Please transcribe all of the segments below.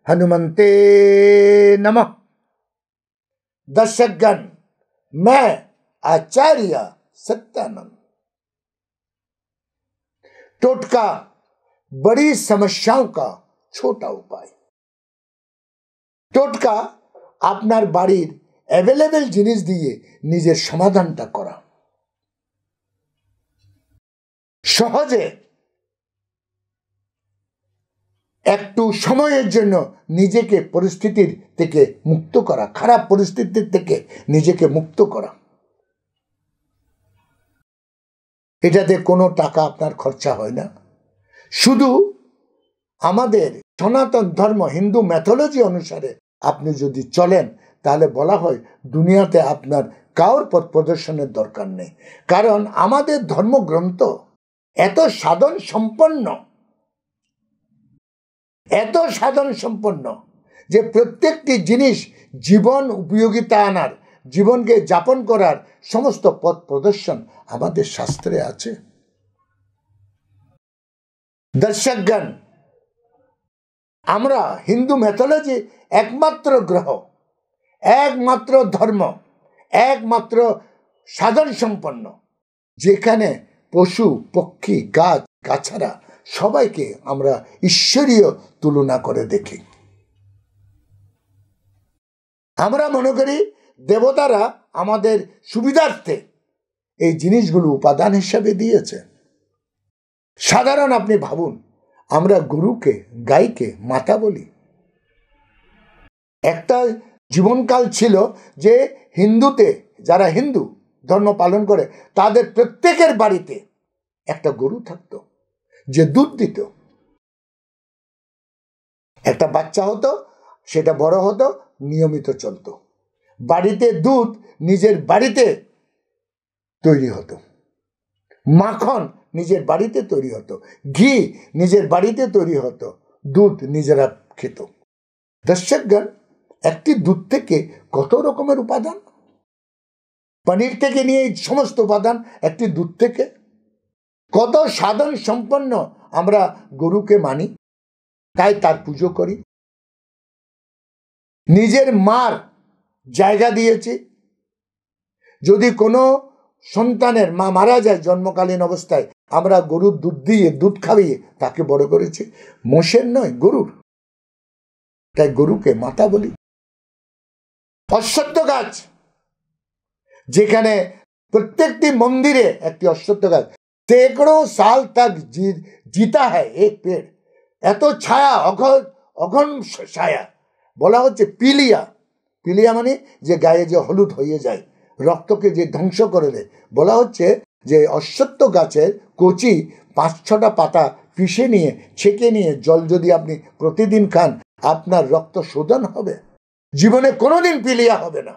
हनुमंते नमः। दर्शकगण, मैं आचार्य सत्यानंद। टोटका बड़ी समस्याओं का छोटा उपाय। टोटका आपनार बाड़ीर अवेलेबल जिनिस दिए निजेर समाधानटा करा। सहजे একটু সময়ের জন্য নিজেকে পরিস্থিতির থেকে মুক্ত করা, খারাপ পরিস্থিতির থেকে নিজেকে মুক্ত করা। এটাতে কোনো টাকা আপনার খরচা হয় না। শুধু আমাদের সনাতন ধর্ম হিন্দু ম্যাথোলজি অনুসারে আপনি যদি চলেন তাহলে বলা হয় দুনিয়াতে আপনার কাউর পথ প্রদর্শনের দরকার নেই। কারণ আমাদের ধর্মগ্রন্থ এত সাধন সম্পন্ন যে প্রত্যেকটি জিনিস জীবন উপযোগিতা আনার, জীবনকে যাপন করার সমস্ত পথ প্রদর্শন আমাদের শাস্ত্রে আছে। দর্শকগণ, আমরা হিন্দু ম্যাথোলজি একমাত্র গ্রহ, একমাত্র ধর্ম, একমাত্র সাধন সম্পন্ন যেখানে পশু পক্ষী গাছ গাছারা সবাইকে আমরা ঈশ্বরীয় তুলনা করে দেখি। আমরা মনে করি দেবতারা আমাদের সুবিধার্থে এই জিনিসগুলো উপাদান হিসাবে দিয়েছে। সাধারণ আপনি ভাবুন, আমরা গরুকে গাইকে মাতা বলি। একটা জীবনকাল ছিল যে হিন্দুতে, যারা হিন্দু ধর্ম পালন করে তাদের প্রত্যেকের বাড়িতে একটা গরু থাকতো যে দুধ দিত। একটা বাচ্চা হতো, সেটা বড় হতো, নিয়মিত চলতো। বাড়িতে দুধ নিজের বাড়িতে তৈরি হতো, মাখন নিজের বাড়িতে তৈরি হতো, ঘি নিজের বাড়িতে তৈরি হতো, দুধ নিজেরা খেত। দর্শকগণ, একটি দুধ থেকে কত রকমের উপাদান, পনির থেকে নিয়ে সমস্ত উপাদান একটি দুধ থেকে। কত সাধন সম্পন্ন আমরা গরুকে মানি, তাই তার পুজো করি। নিজের মার জায়গা দিয়েছি। যদি কোনো সন্তানের মা মারা যায় জন্মকালীন অবস্থায়, আমরা গরুর দুধ দিয়ে, দুধ খাইয়ে তাকে বড় করেছি। মোষের নয়, গরুর। তাই গরুকে মাতা বলি। অশ্বত্থ গাছ, যেখানে প্রত্যেকটি মন্দিরে একটি অশ্বত্থ গাছ, सैकड़ों साल तक जीता है एक पेड़। এত ছায়া, অঘন ছায়া, বলা হচ্ছে পিলিয়া। পিলিয়া মানে যে গায়ে যে হলুদ হয়ে যায়, রক্তকে যে ধ্বংস করে দেয়। বলা হচ্ছে যে অশ্বত্থ গাছের কচি 5-6টা পাতা পিষে নিয়ে, ছেঁকে নিয়ে জল যদি আপনি প্রতিদিন খান, আপনার রক্ত শোধন হবে, জীবনে কোনোদিন পিলিয়া হবে না।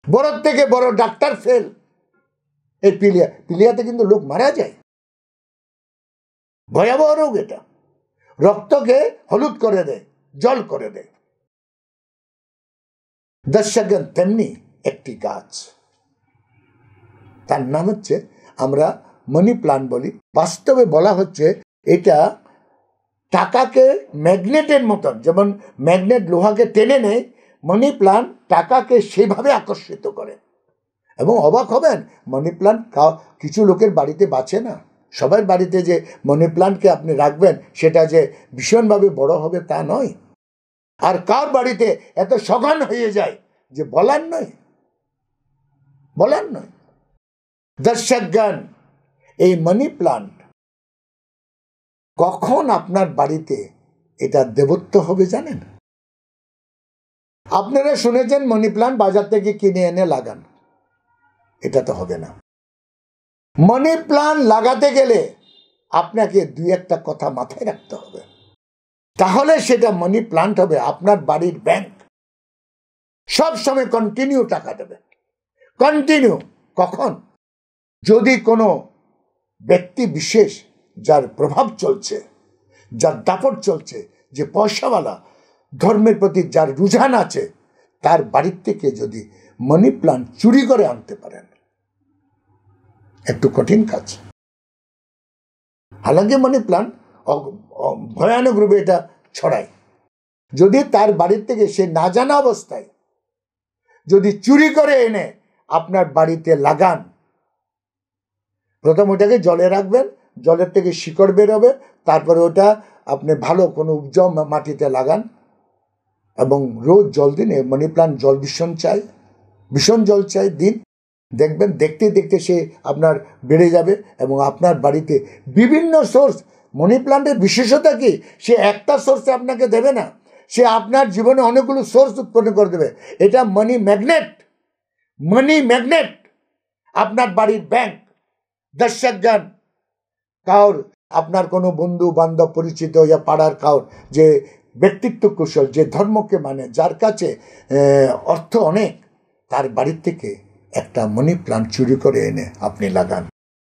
বড় থেকে বড় ডাক্তার ফেল এই পিলিয়াতে কিন্তু লোক মারা যায়। ভয়াবহ রোগ এটা, রক্তকে হলুদ করে দেয়, জল করে দেয়। দর্শকগণ, তেমনি একটি গাছ, তার নাম হচ্ছে, আমরা মানি প্লান্ট বলি। বাস্তবে বলা হচ্ছে এটা টাকাকে ম্যাগনেটের মতন, যেমন ম্যাগনেট লোহাকে টেনে নেয়, মানি প্লান্ট টাকাকে সেভাবে আকর্ষিত করে। এবং অবাক হবেন, মানি প্লান্ট কিছু লোকের বাড়িতে বাঁচে না। সবার বাড়িতে যে মানি প্লান্টকে আপনি রাখবেন সেটা যে ভীষণভাবে বড় হবে তা নয়। আর কার বাড়িতে এত সঘন হয়ে যায় যে বলার নয়। দর্শকগণ, এই মানি প্লান্ট কখন আপনার বাড়িতে এটা দেবত্ব হবে জানেন? আপনারা শুনেছেন মানি প্লান্ট বাজার থেকে কিনে এনে লাগান, এটা তো হবে না। মানি প্লান্ট লাগাতে গেলে আপনাকে 2-1টা কথা মাথায় রাখতে হবে, তাহলে সেটা মানি প্লান্ট হবে। আপনার বাড়ির ব্যাংক সব সময় কন্টিনিউ টাকা দেবে, কন্টিনিউ। কখন? যদি কোনো ব্যক্তি বিশেষ যার প্রভাব চলছে, যার দাপট চলছে, যে পয়সাওয়ালা, ধর্মের প্রতি যার রুঝান আছে, তার বাড়ির থেকে যদি মানি প্লান্ট চুরি করে আনতে পারেন, একটু কঠিন কাজ। হালাকি মানি প্লান্ট ভয়ানক রূপে এটা ছড়ায়। যদি তার বাড়ির থেকে সে না জানা অবস্থায় যদি চুরি করে এনে আপনার বাড়িতে লাগান, প্রথম ওটাকে জলে রাখবেন, জলের থেকে শিকড় বেরোবে, তারপরে ওটা আপনি ভালো কোনো উপজাউ মাটিতে লাগান এবং রোজ জল দিন। মানি প্লান্ট জল ভীষণ জল চাই দিন। দেখবেন দেখতে দেখতে সে আপনার বেড়ে যাবে এবং আপনার বাড়িতে বিভিন্ন সোর্স। মানি প্লান্টের বিশেষতা কি, সে একটা সোর্সে আপনাকে দেবে না, সে আপনার জীবনে অনেকগুলো সোর্স উৎপন্ন করে দেবে। এটা মানি ম্যাগনেট। আপনার বাড়ির ব্যাংক, দর্শকগণ, কাউর আপনার কোনো বন্ধু বান্ধব পরিচিত ইয়া পাড়ার কাউর যে ব্যক্তিত্ব কুশল, যে ধর্মকে মানে, যার কাছে অর্থ অনেক, তার বাড়ির থেকে একটা মানি প্লান্ট চুরি করে এনে আপনি লাগান।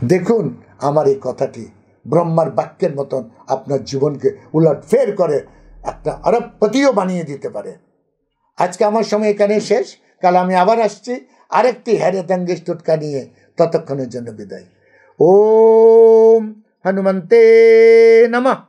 দেখুন আমার এই কথাটি ব্রহ্মার বাক্যের মতন আপনার জীবনকে উলটফের করে একটা আরবপতিও বানিয়ে দিতে পারে। আজকে আমার সময় এখানে শেষ। কাল আমি আবার আসছি আরেকটি হ্যারে দাঙ্গেশ টোটকা নিয়ে। ততক্ষণের জন্য বিদায়। ওম হনুমন্তে নমঃ।